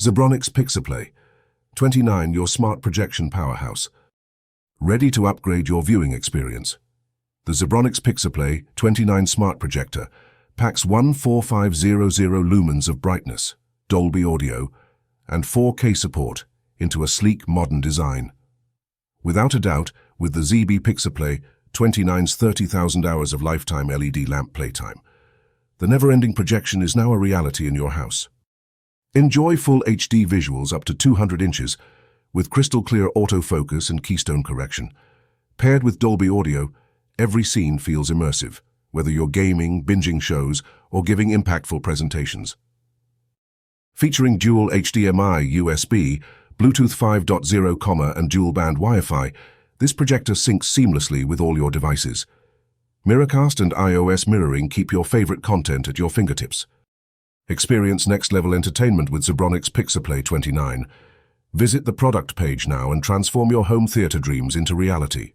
Zebronics Pixaplay 29, your smart projection powerhouse. Ready to upgrade your viewing experience? The Zebronics Pixaplay 29 smart projector packs 14500 lumens of brightness, Dolby audio, and 4K support into a sleek, modern design. Without a doubt, with the ZB Pixaplay 29's 30,000 hours of lifetime LED lamp playtime, the never-ending projection is now a reality in your house. Enjoy full HD visuals up to 200 inches with crystal-clear autofocus and keystone correction. Paired with Dolby audio, every scene feels immersive, whether you're gaming, binging shows, or giving impactful presentations. Featuring dual HDMI, USB, Bluetooth 5.0, and dual-band Wi-Fi, this projector syncs seamlessly with all your devices. Miracast and iOS mirroring keep your favorite content at your fingertips. Experience next-level entertainment with Zebronics Pixaplay 29. Visit the product page now and transform your home theater dreams into reality.